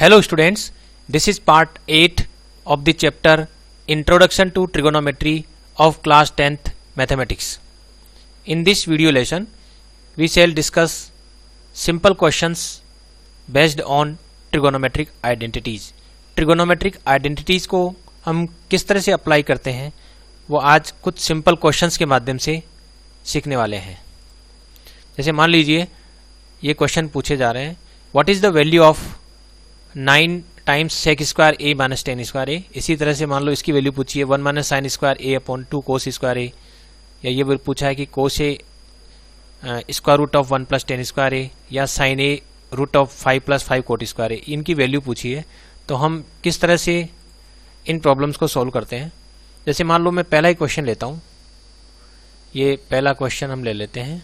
Hello students, this is part 8 of the chapter Introduction to Trigonometry of class 10th Mathematics. In this video lesson, we shall discuss simple questions based on trigonometric identities. Trigonometric identities को हम किस तरह से apply करते हैं वो आज कुछ सिंपल क्वेश्चंस के माध्यम से सीखने वाले हैं। जैसे मान लीजिए ये क्वेश्चन पूछे जा रहे हैं, what is the value of 9 times sec square A minus tan square A. इसी तरह से मान लो इसकी वैल्यू पूछी है 1 minus sine square A upon 2 cos square A, या ये पूछा है कि cos A square root of 1 plus tan square A, या sine A root of 5 plus 5 cot square A. इनकी वैल्यू पूछी है तो हम किस तरह से इन प्रॉब्लम्स को सॉल्व करते हैं। जैसे मान लो मैं पहला ही क्वेश्चन लेता हूँ, ये पहला क्वेश्चन हम ले लेते हैं।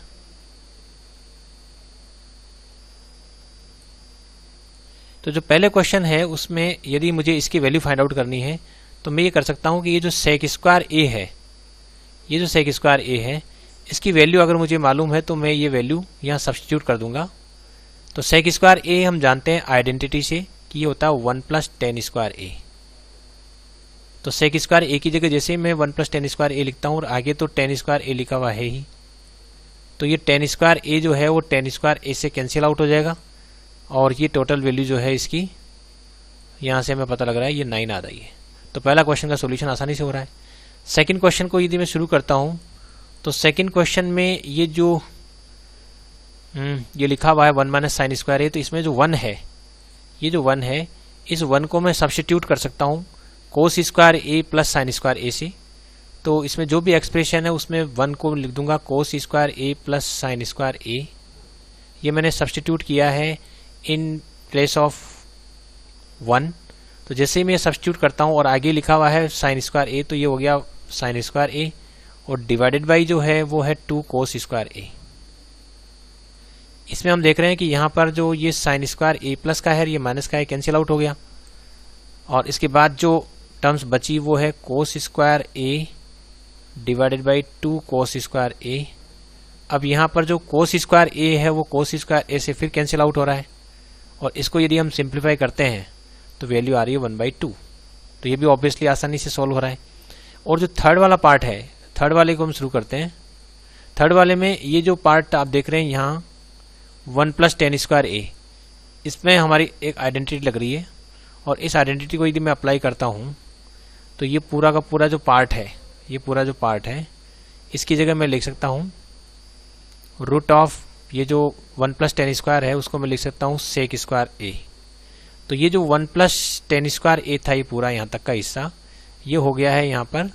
तो जो पहले क्वेश्चन है उसमें यदि मुझे इसकी वैल्यू फाइंड आउट करनी है तो मैं ये कर सकता हूँ कि ये जो सेक स्क्वायर ए है, ये जो सेक स्क्वायर ए है, इसकी वैल्यू अगर मुझे मालूम है तो मैं ये वैल्यू यहाँ सब्स्टिट्यूट कर दूंगा। तो सेक स्क्वायर ए हम जानते हैं आइडेंटिटी से कि ये होता है 1 प्लस टेन स्क्वायर ए। तो सेक स्क्वायर ए की जगह जैसे मैं 1 प्लस टेन स्क्वायर ए लिखता हूँ और आगे तो टेन स्क्वायर ए लिखा हुआ है ही, तो ये टेन स्क्वायर ए जो है वो टेन स्क्वायर ए से कैंसिल आउट हो जाएगा और ये टोटल वैल्यू जो है इसकी यहाँ से हमें पता लग रहा है ये 9 आ रही है। तो पहला क्वेश्चन का सॉल्यूशन आसानी से हो रहा है। सेकंड क्वेश्चन को यदि मैं शुरू करता हूँ तो सेकंड क्वेश्चन में ये जो ये लिखा हुआ है 1 माइनस साइन स्क्वायर है, तो इसमें जो 1 है, ये जो 1 है, इस 1 को मैं सब्स्टिट्यूट कर सकता हूँ कोस square A plus sign square ए से। तो इसमें जो भी एक्सप्रेशन है उसमें 1 को लिख दूंगा कोस square A plus sign square ए। ये मैंने सब्स्टिट्यूट किया है इन प्लेस ऑफ 1। तो जैसे ही मैं सब्स्टिट्यूट करता हूँ और आगे लिखा हुआ है साइन स्क्वायर ए, तो ये हो गया साइन स्क्वायर ए और डिवाइडेड बाई जो है वो है 2 कोस स्क्वायर ए। इसमें हम देख रहे हैं कि यहाँ पर जो ये साइन स्क्वायर ए प्लस का है, ये माइनस का है, कैंसिल आउट हो गया। और इसके बाद जो टर्म्स बची वो है cos square A divided by 2 cos square A. अब यहाँ पर जो कोस स्क्वायर ए है वो कोस स्क्वायर ए से फिर कैंसिल आउट हो रहा है और इसको यदि हम सिंप्लीफाई करते हैं तो वैल्यू आ रही है 1/2। तो ये भी ऑब्वियसली आसानी से सॉल्व हो रहा है। और जो थर्ड वाला पार्ट है, थर्ड वाले को हम शुरू करते हैं। थर्ड वाले में ये जो पार्ट आप देख रहे हैं यहाँ 1 प्लस टेन स्क्वायर ए, इसमें हमारी एक आइडेंटिटी लग रही है और इस आइडेंटिटी को यदि मैं अप्लाई करता हूँ तो ये पूरा का पूरा जो पार्ट है, ये पूरा जो पार्ट है, इसकी जगह मैं लिख सकता हूँ रूट ऑफ ये जो 1 प्लस टेन स्क्वायर है उसको मैं लिख सकता हूँ सेक स्क्वायर ए। तो ये जो 1 प्लस टेन स्क्वायर ए था, ये पूरा यहाँ तक का हिस्सा ये हो गया है यहाँ पर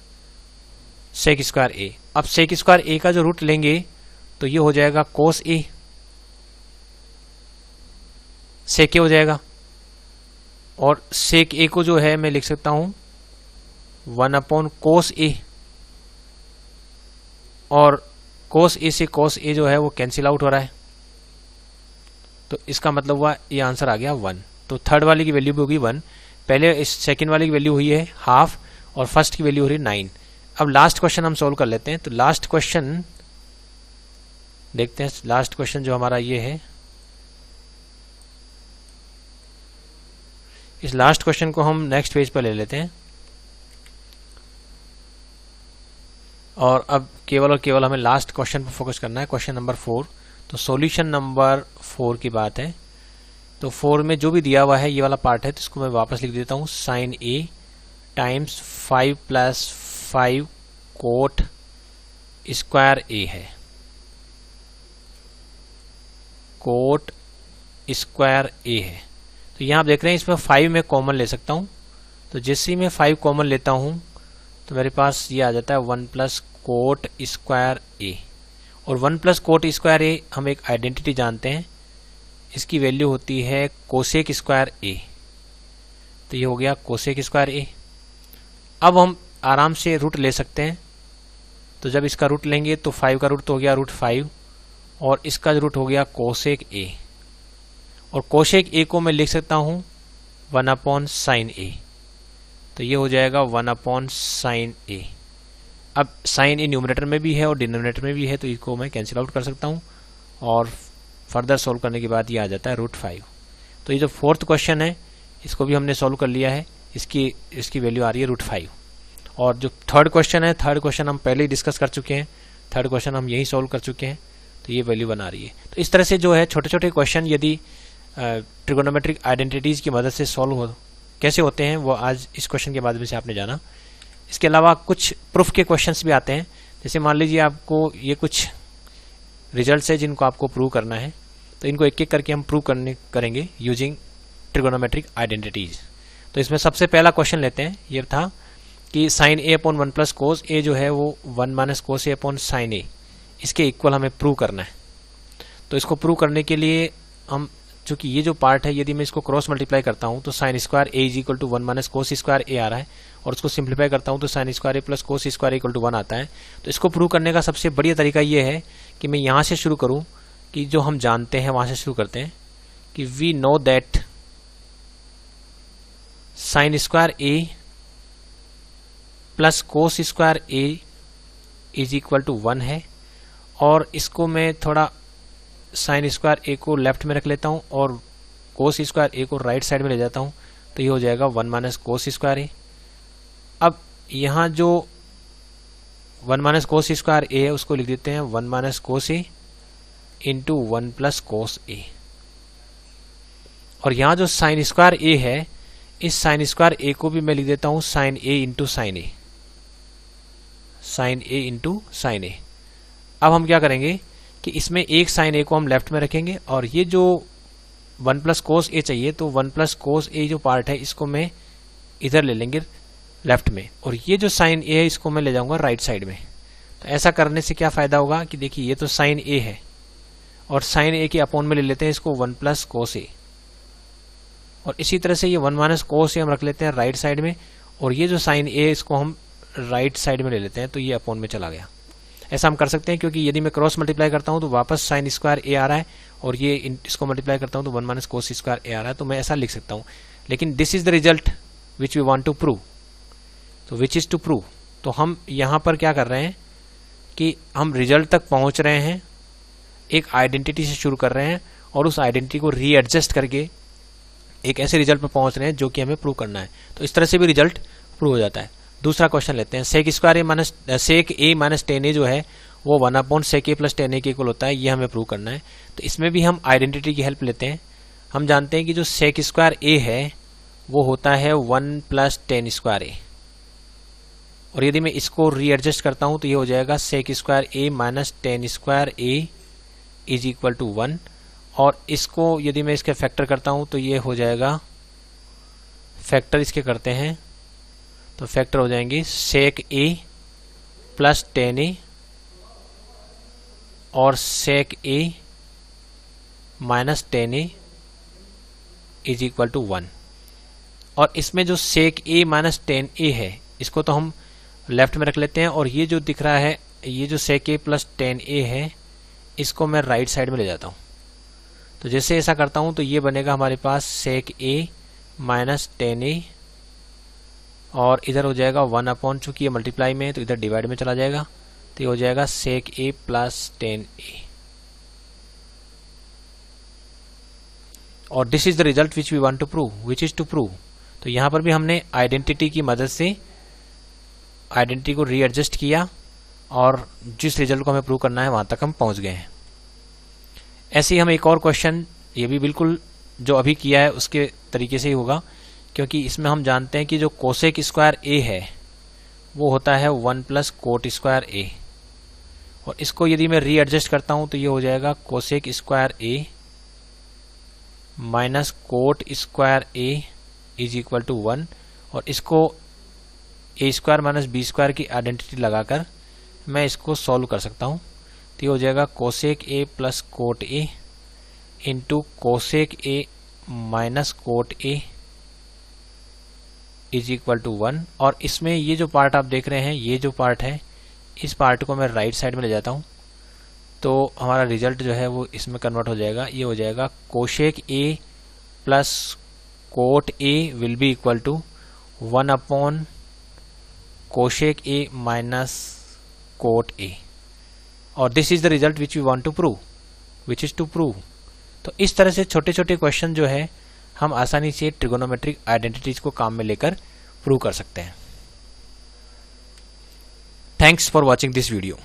सेक स्क्वायर ए। अब सेक स्क्वायर ए का जो रूट लेंगे तो ये हो जाएगा कोस ए, सेक ए हो जाएगा। और सेक ए को जो है मैं लिख सकता हूँ 1 अपॉन कोस ए, और कोस ए से कोस ए जो है वो कैंसिल आउट हो रहा है। तो इसका मतलब हुआ ये आंसर आ गया 1। तो थर्ड वाले की वैल्यू भी होगी 1। पहले इस सेकंड वाले की वैल्यू हुई है हाफ और फर्स्ट की वैल्यू हो रही है 9। अब लास्ट क्वेश्चन हम सोल्व कर लेते हैं। तो लास्ट क्वेश्चन देखते हैं। लास्ट क्वेश्चन जो हमारा ये है, इस लास्ट क्वेश्चन को हम नेक्स्ट पेज पर ले लेते हैं और अब केवल और केवल हमें लास्ट क्वेश्चन पर फोकस करना है, क्वेश्चन नंबर 4। तो सॉल्यूशन नंबर 4 की बात है। तो 4 में जो भी दिया हुआ है ये वाला पार्ट है, तो इसको मैं वापस लिख देता हूँ साइन ए टाइम्स 5 प्लस 5 कोट स्क्वायर ए है, कोट स्क्वायर ए है। तो यहाँ आप देख रहे हैं इसमें 5 में कॉमन ले सकता हूँ। तो जैसे ही मैं 5 कॉमन लेता हूँ तो मेरे पास ये आ जाता है 1 प्लस कोट स्क्वायर ए। और 1 प्लस कोट स्क्वायर ए हम एक आइडेंटिटी जानते हैं, इसकी वैल्यू होती है कोसेक स्क्वायर ए। तो ये हो गया कोसेक स्क्वायर ए। अब हम आराम से रूट ले सकते हैं। तो जब इसका रूट लेंगे तो 5 का रूट तो हो गया √5 और इसका रूट हो गया कोसेक ए। और कोसेक ए को मैं लिख सकता हूँ 1 अपॉन साइन ए। तो ये हो जाएगा 1 अपॉन साइन ए। अब साइन ए न्यूमरेटर में भी है और डिनोमिनेटर में भी है, तो इसको मैं कैंसिल आउट कर सकता हूँ और फर्दर सोल्व करने के बाद ये आ जाता है √5। तो ये जो फोर्थ क्वेश्चन है इसको भी हमने सॉल्व कर लिया है, इसकी वैल्यू आ रही है √5। और जो थर्ड क्वेश्चन है, थर्ड क्वेश्चन हम पहले ही डिस्कस कर चुके हैं, थर्ड क्वेश्चन हम यही सॉल्व कर चुके हैं, तो ये वैल्यू बना रही है। तो इस तरह से जो है छोटे छोटे क्वेश्चन यदि ट्रिगोनोमेट्रिक आइडेंटिटीज की मदद से सॉल्व कैसे होते हैं वो आज इस क्वेश्चन के माध्यम से आपने जाना। इसके अलावा कुछ प्रूफ के क्वेश्चंस भी आते हैं, जैसे मान लीजिए आपको ये कुछ रिजल्ट्स है जिनको आपको प्रूव करना है, तो इनको एक एक करके हम प्रूव करेंगे यूजिंग ट्रिगोनोमेट्रिक आइडेंटिटीज। तो इसमें सबसे पहला क्वेश्चन लेते हैं, ये था कि साइन ए अपॉन 1 प्लस कोस ए जो है वो 1 माइनस कोस ए अपॉन साइन ए, इसके इक्वल हमें प्रूव करना है। तो इसको प्रूव करने के लिए हम, चूंकि ये जो पार्ट है यदि मैं इसको क्रॉस मल्टीप्लाई करता हूँ तो sine square A is equal to 1 minus cos square A आ रहा है, और उसको सिंप्लीफाई करता हूँ तो sine square A plus cos square equal to 1 आता है। तो इसको प्रूव करने का सबसे बढ़िया तरीका ये है कि मैं यहाँ से शुरू करूँ, कि जो हम जानते हैं वहाँ से शुरू करते हैं कि we know that sine square A plus cos square A is equal to 1 है, और इसको मैं थोड़ा साइन स्क्वायर ए को लेफ्ट में रख लेता हूँ और कोस स्क्वायर ए को राइट साइड में ले जाता हूँ, तो ये हो जाएगा 1 माइनस कोस स्क्वायर ए। अब यहाँ जो 1 माइनस कोस स्क्वायर ए है उसको लिख देते हैं 1 माइनस कोस ए इंटू 1 प्लस कोस ए, और यहाँ जो साइन स्क्वायर ए है, इस साइन स्क्वायर ए को भी मैं लिख देता हूँ साइन ए इंटू साइन ए, साइन ए इंटू साइन ए। अब हम क्या करेंगे कि इसमें एक साइन ए को हम लेफ्ट में रखेंगे, और ये जो 1 प्लस कोस ए चाहिए तो 1 प्लस कोस ए जो पार्ट है इसको मैं इधर ले लेंगे लेफ्ट में, और ये जो साइन ए है इसको मैं ले जाऊंगा राइट साइड में। तो ऐसा करने से क्या फायदा होगा कि देखिए ये तो साइन ए है, और साइन ए के अपॉन में ले लेते हैं इसको 1 प्लस कोस ए, और इसी तरह से ये 1 माइनस कोस ए हम रख लेते हैं राइट साइड में, और ये जो साइन ए इसको हम राइट साइड में ले लेते हैं, तो ये अपॉन में चला गया। ऐसा हम कर सकते हैं क्योंकि यदि मैं क्रॉस मल्टीप्लाई करता हूं तो वापस साइन स्क्वायर ए आ रहा है, और ये इसको मल्टीप्लाई करता हूं तो 1 माइनस कोस स्क्वायर ए आ रहा है, तो मैं ऐसा लिख सकता हूं। लेकिन this is the result which we want to prove, तो विच इज टू प्रूव। तो हम यहां पर क्या कर रहे हैं कि हम रिजल्ट तक पहुंच रहे हैं, एक आइडेंटिटी से शुरू कर रहे हैं, और उस आइडेंटिटी को रीएडजस्ट करके एक ऐसे रिजल्ट पर पहुंच रहे हैं जो कि हमें प्रूव करना है। तो इस तरह से भी रिजल्ट प्रूव हो जाता है। दूसरा क्वेश्चन लेते हैं, सेक square A minus sec A minus 10a जो है वो 1 अपॉन सेक ए प्लस 10a के इक्वल होता है, ये हमें प्रूव करना है। तो इसमें भी हम आइडेंटिटी की हेल्प लेते हैं। हम जानते हैं कि जो सेक स्क्वायर ए है वो होता है 1 प्लस 10 स्क्वायर ए, और यदि मैं इसको रीएडजस्ट करता हूं तो ये हो जाएगा sec square A minus 10 square A is equal to 1, और इसको यदि मैं इसके फैक्टर करता हूं तो ये हो जाएगा, फैक्टर इसके करते हैं तो फैक्टर हो जाएंगे सेक ए प्लस 10a और sec A minus 10a is equal to 1। और इसमें जो सेक ए माइनस 10a है इसको तो हम लेफ्ट में रख लेते हैं, और ये जो दिख रहा है ये जो सेक ए प्लस 10a है इसको मैं राइट साइड में ले जाता हूँ। तो जैसे ऐसा करता हूँ तो ये बनेगा हमारे पास सेक ए माइनस 10a, और इधर हो जाएगा 1 अपॉन, चूंकि ये मल्टीप्लाई में है तो इधर डिवाइड में चला जाएगा, तो ये हो जाएगा सेक ए प्लस 10a। और this is the result which we want to prove, which is to prove. तो यहां पर भी हमने आइडेंटिटी की मदद से आइडेंटिटी को रीएडजस्ट किया, और जिस रिजल्ट को हमें प्रूव करना है वहां तक हम पहुंच गए हैं। ऐसे ही हम एक और क्वेश्चन, ये भी बिल्कुल जो अभी किया है उसके तरीके से ही होगा, क्योंकि इसमें हम जानते हैं कि जो कोसेक स्क्वायर ए है वो होता है 1 प्लस कोट स्क्वायर ए, और इसको यदि मैं रीएडजस्ट करता हूं तो ये हो जाएगा cosec square A minus cot square A is equal to 1, और इसको A square minus B square की आइडेंटिटी लगाकर मैं इसको सॉल्व कर सकता हूं। तो ये हो जाएगा cosec A plus cot A into cosec A minus cot A is equal to 1, और इसमें ये जो पार्ट आप देख रहे हैं, ये जो पार्ट है इस पार्ट को मैं राइट साइड में ले जाता हूँ, तो हमारा रिजल्ट जो है वो इसमें कन्वर्ट हो जाएगा। ये हो जाएगा cosec A plus cot A will be equal to 1 upon cosec A minus cot A, और this is the result which we want to prove, which is to prove. तो इस तरह से छोटे छोटे क्वेश्चन जो है हम आसानी से ट्रिगोनोमेट्रिक आइडेंटिटीज को काम में लेकर प्रूव कर सकते हैं। Thanks for watching this video.